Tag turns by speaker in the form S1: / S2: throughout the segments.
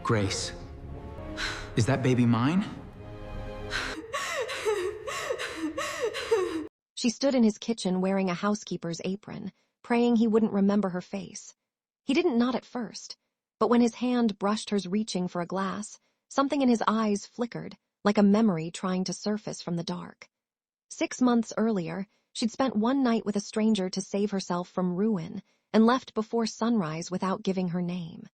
S1: Grace, is that baby mine?
S2: She stood in his kitchen wearing a housekeeper's apron, praying he wouldn't remember her face. He didn't nod at first, but when his hand brushed hers reaching for a glass, something in his eyes flickered, like a memory trying to surface from the dark. 6 months earlier, she'd spent one night with a stranger to save herself from ruin and left before sunrise without giving her name.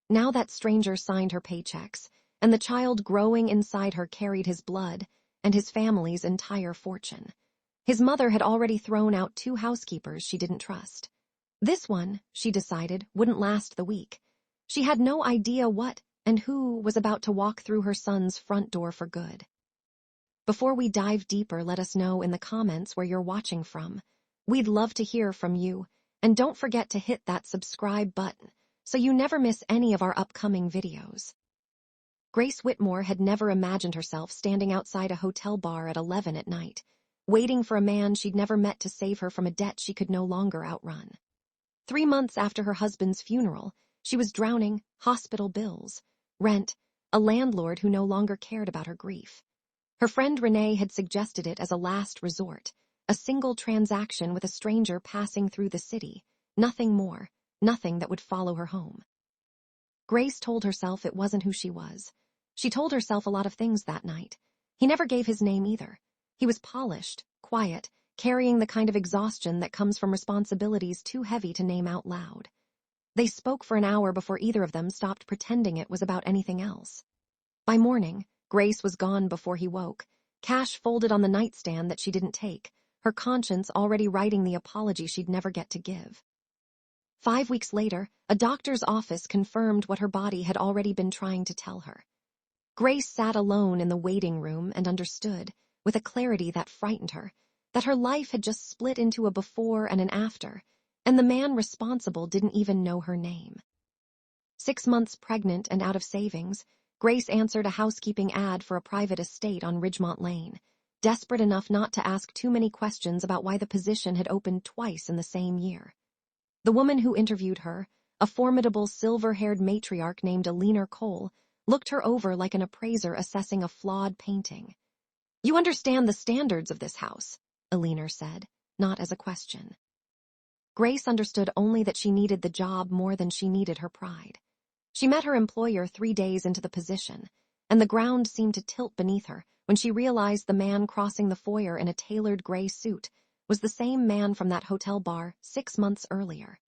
S2: Now that stranger signed her paychecks, and the child growing inside her carried his blood and his family's entire fortune. His mother had already thrown out 2 housekeepers she didn't trust. This one, she decided, wouldn't last the week. She had no idea what and who was about to walk through her son's front door for good. Before we dive deeper, let us know in the comments where you're watching from. We'd love to hear from you, and don't forget to hit that subscribe button so you never miss any of our upcoming videos. Grace Whitmore had never imagined herself standing outside a hotel bar at 11 at night, waiting for a man she'd never met to save her from a debt she could no longer outrun. 3 months after her husband's funeral, she was drowning hospital bills, rent, a landlord who no longer cared about her grief. Her friend Renee had suggested it as a last resort, a single transaction with a stranger passing through the city, nothing more, nothing that would follow her home. Grace told herself it wasn't who she was. She told herself a lot of things that night. He never gave his name either. He was polished, quiet, carrying the kind of exhaustion that comes from responsibilities too heavy to name out loud. They spoke for an hour before either of them stopped pretending it was about anything else. By morning, Grace was gone before he woke, cash folded on the nightstand that she didn't take, her conscience already writing the apology she'd never get to give. 5 weeks later, a doctor's office confirmed what her body had already been trying to tell her. Grace sat alone in the waiting room and understood, with a clarity that frightened her, that her life had just split into a before and an after, and the man responsible didn't even know her name. 6 months pregnant and out of savings, Grace answered a housekeeping ad for a private estate on Ridgemont Lane, desperate enough not to ask too many questions about why the position had opened twice in the same year. The woman who interviewed her, a formidable silver-haired matriarch named Heir Cole, looked her over like an appraiser assessing a flawed painting. "You understand the standards of this house," Heir said, not as a question. Grace understood only that she needed the job more than she needed her pride. She met her employer 3 days into the position, and the ground seemed to tilt beneath her when she realized the man crossing the foyer in a tailored gray suit was the same man from that hotel bar 6 months earlier.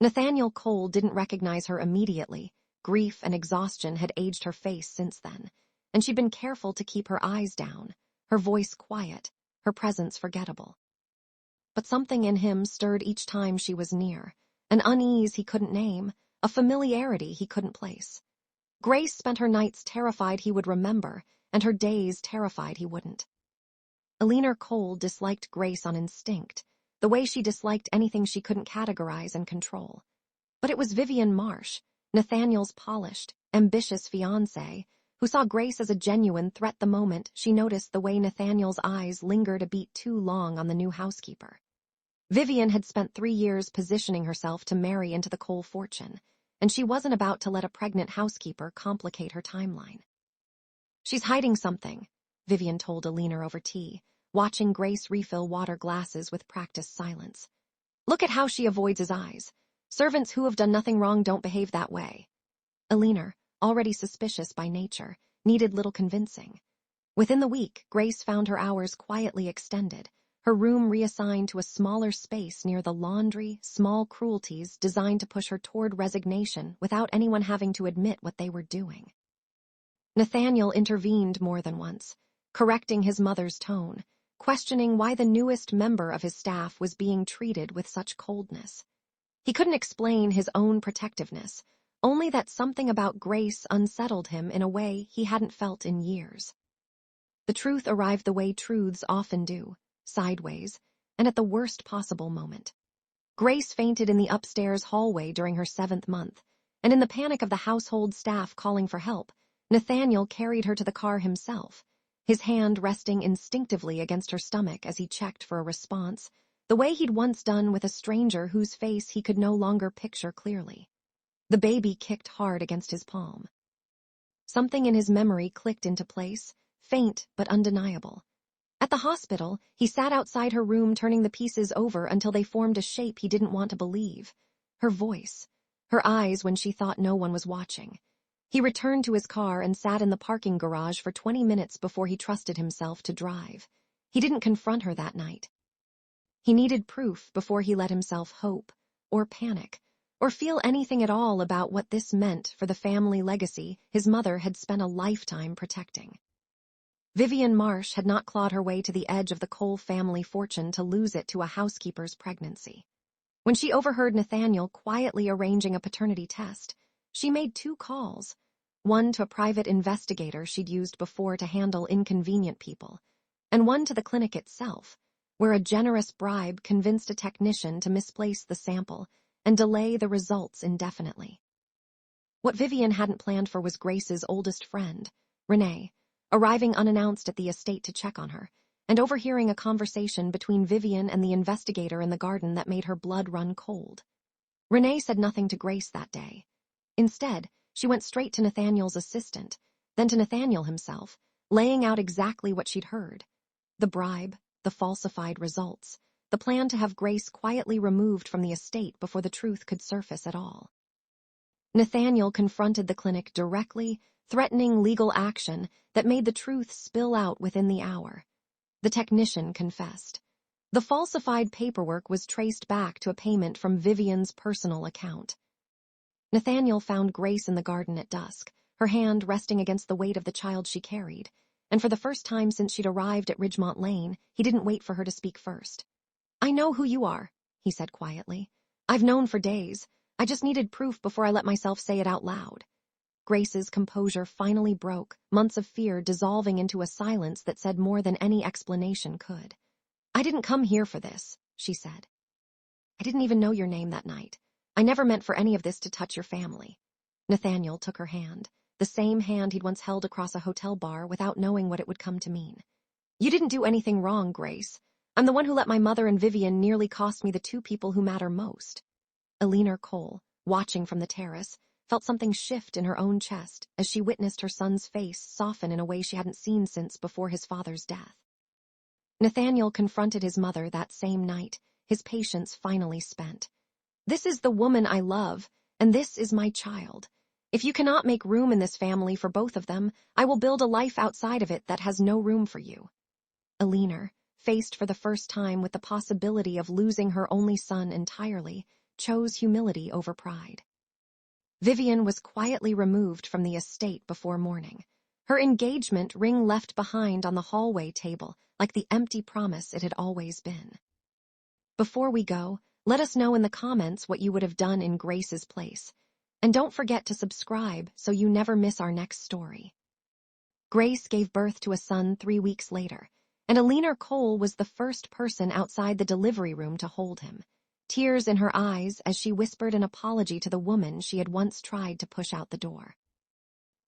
S2: Nathaniel Cole didn't recognize her immediately. Grief and exhaustion had aged her face since then, and she'd been careful to keep her eyes down, her voice quiet, her presence forgettable. But something in him stirred each time she was near, an unease he couldn't name, a familiarity he couldn't place. Grace spent her nights terrified he would remember, and her days terrified he wouldn't. Heir Cole disliked Grace on instinct, the way she disliked anything she couldn't categorize and control. But it was Vivian Marsh, Nathaniel's polished, ambitious fiancée, who saw Grace as a genuine threat the moment she noticed the way Nathaniel's eyes lingered a beat too long on the new housekeeper. Vivian had spent 3 years positioning herself to marry into the Cole fortune, and she wasn't about to let a pregnant housekeeper complicate her timeline. "She's hiding something," Vivian told Heir over tea, watching Grace refill water glasses with practiced silence. "Look at how she avoids his eyes. Servants who have done nothing wrong don't behave that way." Heir, already suspicious by nature, needed little convincing. Within the week, Grace found her hours quietly extended, her room reassigned to a smaller space near the laundry, small cruelties designed to push her toward resignation without anyone having to admit what they were doing. Nathaniel intervened more than once, correcting his mother's tone, questioning why the newest member of his staff was being treated with such coldness. He couldn't explain his own protectiveness, only that something about Grace unsettled him in a way he hadn't felt in years. The truth arrived the way truths often do, sideways, and at the worst possible moment. Grace fainted in the upstairs hallway during her 7th month, and in the panic of the household staff calling for help, Nathaniel carried her to the car himself, his hand resting instinctively against her stomach as he checked for a response, the way he'd once done with a stranger whose face he could no longer picture clearly. The baby kicked hard against his palm. Something in his memory clicked into place, faint but undeniable. At the hospital, he sat outside her room turning the pieces over until they formed a shape he didn't want to believe. Her voice, her eyes when she thought no one was watching. He returned to his car and sat in the parking garage for 20 minutes before he trusted himself to drive. He didn't confront her that night. He needed proof before he let himself hope, or panic, or feel anything at all about what this meant for the family legacy his mother had spent a lifetime protecting. Vivian Marsh had not clawed her way to the edge of the Cole family fortune to lose it to a housekeeper's pregnancy. When she overheard Nathaniel quietly arranging a paternity test, she made 2 calls, one to a private investigator she'd used before to handle inconvenient people, and one to the clinic itself, where a generous bribe convinced a technician to misplace the sample and delay the results indefinitely. What Vivian hadn't planned for was Grace's oldest friend, Renee, arriving unannounced at the estate to check on her, and overhearing a conversation between Vivian and the investigator in the garden that made her blood run cold. Renee said nothing to Grace that day. Instead, she went straight to Nathaniel's assistant, then to Nathaniel himself, laying out exactly what she'd heard. The bribe, the falsified results, the plan to have Grace quietly removed from the estate before the truth could surface at all. Nathaniel confronted the clinic directly, threatening legal action that made the truth spill out within the hour. The technician confessed. The falsified paperwork was traced back to a payment from Vivian's personal account. Nathaniel found Grace in the garden at dusk, her hand resting against the weight of the child she carried, and for the first time since she'd arrived at Ridgemont Lane, he didn't wait for her to speak first. "I know who you are," he said quietly. "I've known for days. I just needed proof before I let myself say it out loud." Grace's composure finally broke, months of fear dissolving into a silence that said more than any explanation could. "I didn't come here for this," she said. "I didn't even know your name that night. I never meant for any of this to touch your family." Nathaniel took her hand, the same hand he'd once held across a hotel bar without knowing what it would come to mean. "You didn't do anything wrong, Grace. I'm the one who let my mother and Vivian nearly cost me the 2 people who matter most." Eleanor Cole, watching from the terrace, felt something shift in her own chest as she witnessed her son's face soften in a way she hadn't seen since before his father's death. Nathaniel confronted his mother that same night, his patience finally spent. "This is the woman I love, and this is my child. If you cannot make room in this family for both of them, I will build a life outside of it that has no room for you." Eleanor, faced for the first time with the possibility of losing her only son entirely, chose humility over pride. Vivian was quietly removed from the estate before morning, her engagement ring left behind on the hallway table like the empty promise it had always been. Before we go, let us know in the comments what you would have done in Grace's place. And don't forget to subscribe so you never miss our next story. Grace gave birth to a son 3 weeks later, and Eleanor Cole was the first person outside the delivery room to hold him, tears in her eyes as she whispered an apology to the woman she had once tried to push out the door.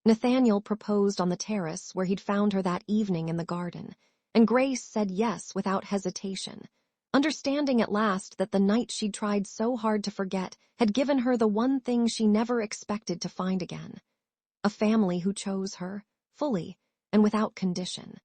S2: Nathaniel proposed on the terrace where he'd found her that evening in the garden, and Grace said yes without hesitation, understanding at last that the night she'd tried so hard to forget had given her the one thing she never expected to find again: a family who chose her, fully and without condition.